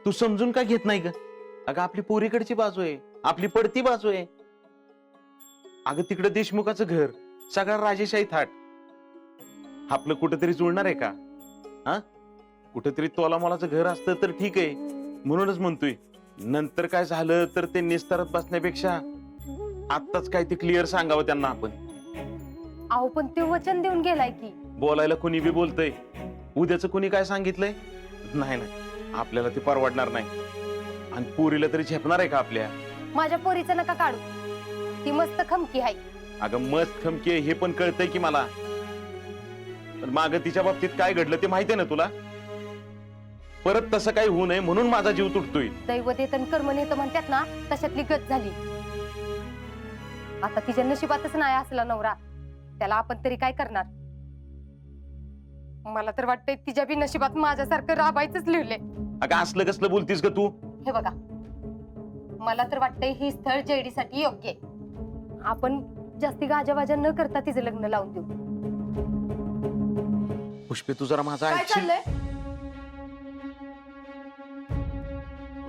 तू समजून का घेत नाही ग? अगं आपली पोरीकडची बाजू आहे, आपली पडती बाजू आहे. अगं तिकडे देशमुखाचं घर, सगळा राजेशाही थाट. आपलं कुठेतरी जुळणार आहे का? हा, कुठेतरी तोलामोलाचं घर असतं तर ठीक आहे. म्हणूनच म्हणतोय, नंतर काय झालं तर ते निस्तारत बसण्यापेक्षा आत्ताच काय ते क्लिअर सांगावं त्यांना आपण. अहो पण ते वचन देऊन गेलाय की. बोलायला कोणी बी बोलतय, उद्याचं कोणी काय सांगितलंय? नाही नाही, आपल्याला ते परवडणार नाही. आणि पोरीला तरी झेपणार आहे का आपल्या? माझ्या पोरीचं नका काढू, ती मस्त खमकी आहे. अगं मस्त खमकी आहे हे पण कळतंय की मला, पण माग तिच्या बाबतीत काय घडलं ते माहितीये ना तुला. परत तसं काही होऊ नये म्हणून माझा जीव तुटतोय. दैवत येतं आणि कर्म नेतं म्हणतात ना, तशातली गत झाली. आता तिच्या नशिबातच नाही असला नवरा, त्याला आपण तरी काय करणार? मला तर वाटतंय तिच्या बी नशिबात माझ्यासारखं राबायचंच लिहिलंय. अगं असलं कसलं बोलतीस ग तू? हे बघा, मला तर वाटतंय ही स्थळ जेडी साठी योग्य आहे. आपण जास्ती गाजावाजा न करता तिचं लग्न लावून देऊ. पुष्पे तू जरा माझा काय ऐकशील? चाललंय?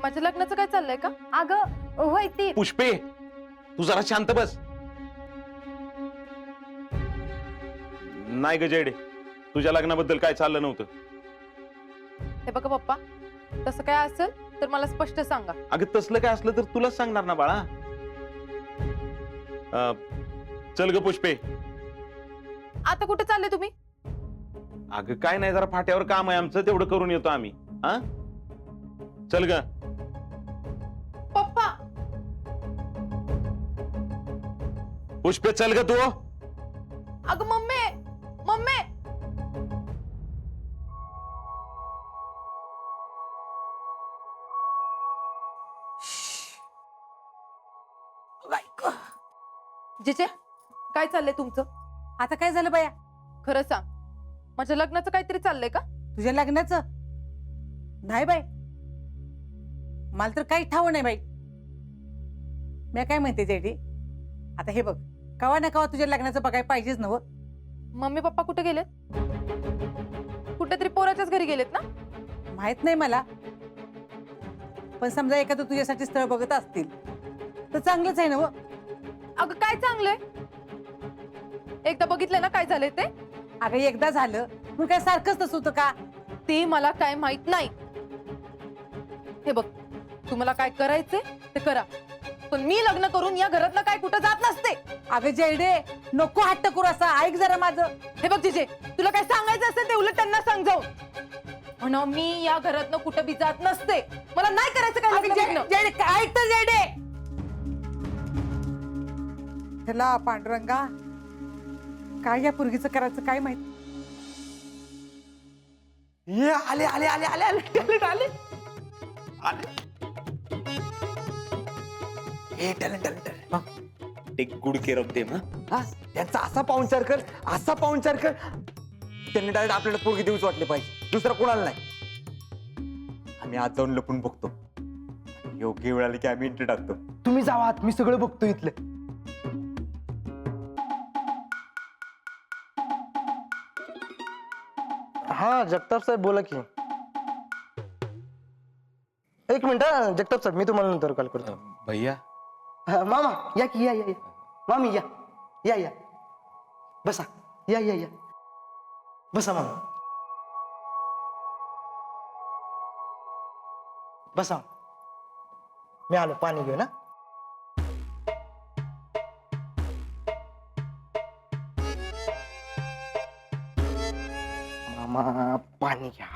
माझ्या लग्नाचं काय चाललंय का? अगं होय ती. पुष्पे तू जरा शांत बस. नाही ग जयडे, तुझ्या लग्नाबद्दल काय चाललं नव्हतं. हे बघा पप्पा, तसं काय असेल तर मला स्पष्ट सांगा. अगं तसलं काय असलं तर तुलाच सांगणार ना बाळा. चल ग पुष्पे. आता कुठे चालले तुम्ही? अगं काय नाही, जरा फाट्यावर काम आहे आमचं, तेवढं करून येतो आम्ही. हा, चल ग. पप्पा पुष्पे चल ग तू. अगं मम्मी, मम्मी. जिजे, काय चाललंय तुमचं? आता काय झालं बाया? खरं सांग, माझ्या लग्नाचं काहीतरी चाललंय का? तुझ्या लग्नाचं नाही बाई, मला तर काही ठाव नाही बाई. मी काय म्हणते जेडी, आता हे बघ, कवा ना कवा तुझ्या लग्नाचं बघाय पाहिजेच नव. मम्मी पप्पा कुठे गेलेत? कुठेतरी पोराच्याच घरी गेलेत ना? माहित नाही मला, पण समजा एखादं तुझ्यासाठी स्थळ बघत असतील तर चांगलंच आहे नव. अगं काय चांगलंय? एकदा बघितलंय ना काय झालंय ते? अगं एकदा झालं मग काय सारखंच तसं होतं का? ते मला काय माहित नाही. हे बघ, तुम्हाला काय करायचंय ते करा, पण मी लग्न करून या घरातनं काय कुठं जात नसते. अगं जेडे, नको हट्ट करू असा, ऐक जरा माझं. हे बघ जिजे, तुला काय सांगायचं असेल ते उलट त्यांना सांग जाऊन. म्हणा मी या घरातनं कुठं बी जात नसते. मला नाही करायचं काय अगं लग्न. जेडे, ऐक तर जेडे. ह्याला पांडुरंगा, काय या पोरगीचं करायचं काय माहित. ये आले आले आले आले आले टॅलेंट आले आले. ए talent talent talent take good care of them. हा, त्यांचा असा पाहुणचार कर, असा पाहुणचार कर, त्यांनी डायरेक्ट आपल्याला पोरगी देऊच वाटले पाहिजे, दुसरा कोणाला नाही. आम्ही आज जाऊन लपून बघतो, योग्य वेळ आली की आम्ही एंट्री टाकतो. तुम्ही जावा, मी सगळं बघतो इथलं. हा जगताप साहेब बोला की. एक मिनिट हा जगताप साहेब, मी तुम्हाला नंतर कॉल करतो. भैया हा, मामा या की, या या या. मामी या या या, बसा, या या या, बसा मामा, बसा. मी आलो, पाणी घेऊ ना. मामा पाणी घ्या.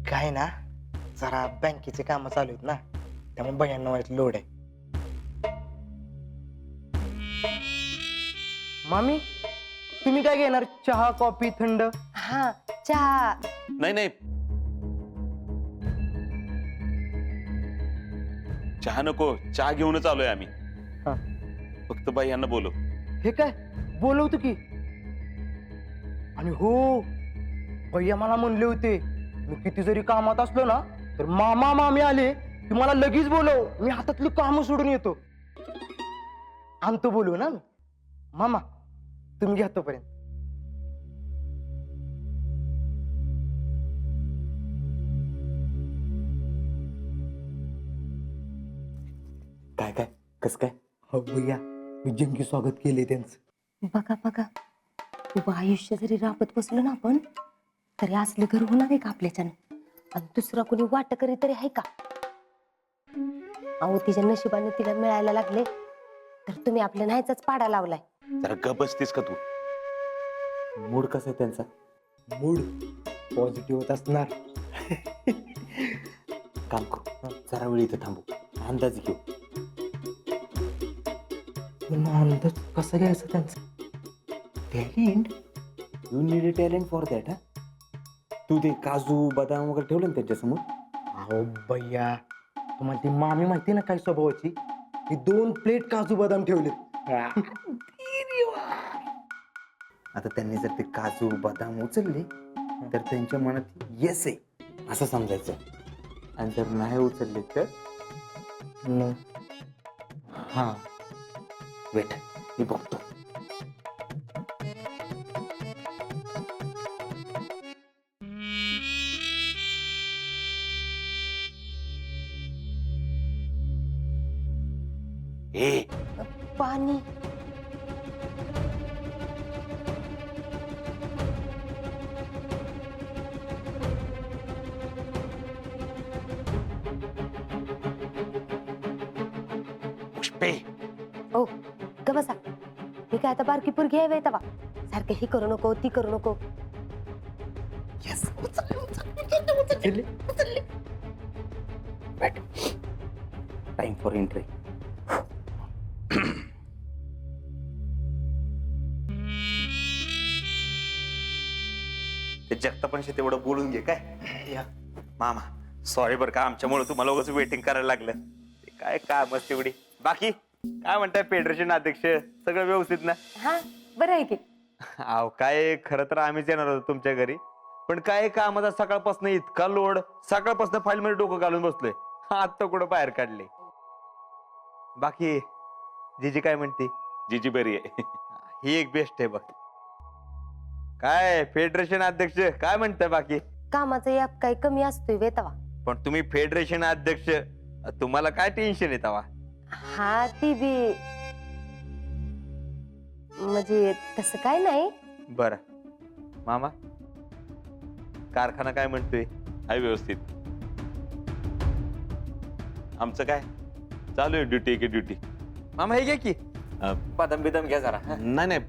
काय ना, जरा बँकेचे काम चालू आहेत ना, त्यामुळे भयांना वाईट लोड आहे. मामी तुम्ही काय घेणार, चहा कॉफी थंड? हा चहा. नाही नाही, चहा नको, चहा घेऊनच आलोय आम्ही. हा. फक्त बाई यांना बोलव. हे काय बोलवतो की. आणि हो, भैया मला म्हणले होते मी किती जरी कामात असलो ना तर मामा मामी आले की मला लगेच बोलव, मी हातातली कामं सोडून येतो. आणतो बोलू ना मी. मामा तुम्ही घ्या तोपर्यंत. काय काय कस काय? हो भैया मी जंगी स्वागत केले त्यांचं. बघा बघा उभं आयुष्य जरी राबत बसलो ना आपण तरी असलं घर होणार आहे का आपल्याच्यानं? आणि दुसरा कोणी वाट करी तरी आहे का? अहो तिच्या नशिबाने तिला मिळायला लागले तर तुम्ही आपल्या नाहीचाच पाडा लावलाय. जरा गप बसतीस का तू? मूड कसा आहे त्यांचा? मूड पॉझिटिव्ह होत असणार. काम करू जरा वेळ इथं थांबू, अंदाज घेऊ. पण अंदाज कसा घ्यायचा त्यांचा? Talent, you need a talent for that. हा तू ते काजू बदाम वगैरे ठेवलं ना त्यांच्यासमोर? अहो भैया तुम्हाला ती मामी माहिती ना काय स्वभावाची? मी 2 प्लेट काजू बदाम ठेवलेत. आता त्यांनी जर ते काजू बदाम उचलले तर त्यांच्या मनात येस आहे असं समजायचं, आणि जर नाही उचलले तर न. हा वेट मी बघतो. ए पाणी पुष्पे, ओ ग बसा. मी काय आता बारकी पोरगी आहे तवा सारखं ही करू नको ती करू नको. Yes time for entry. ते जगतापांशी तेवढं बोलून घे काय. मामा सॉरी बरं का, आमच्यामुळे तुम्हाला उगाच वेटिंग करायला लागलं. ते काय काम तेवढी. बाकी काय म्हणताय फेडरेशन अध्यक्ष, सगळं व्यवस्थित ना? हा बरं आहे की. अहो काय खरं तर आम्हीच येणार होतो तुमच्या घरी, पण काय कामाचा सकाळपासून इतका लोड, सकाळपासून फाईल मध्ये डोकं घालून बसलोय. आता कुठं बाहेर काढले. बाकी जीजी काय म्हणते? जीजी बरी आहे. ही एक बेस्ट आहे बघ. काय फेडरेशन अध्यक्ष काय म्हणताय बाकी? कामाचा याप काही कमी असतोय वेतवा. पण तुम्ही फेडरेशन अध्यक्ष, तुम्हाला काय टेन्शन येत हवा? हा ती बी म्हणजे तसं काय नाही. बर मामा, कारखाना काय म्हणतोय? आहे व्यवस्थित? आमचं काय चालू आहे ड्युटी की ड्युटी. मामा हे घ्या की. बदाम बिदाम घ्या जरा. नाही नाही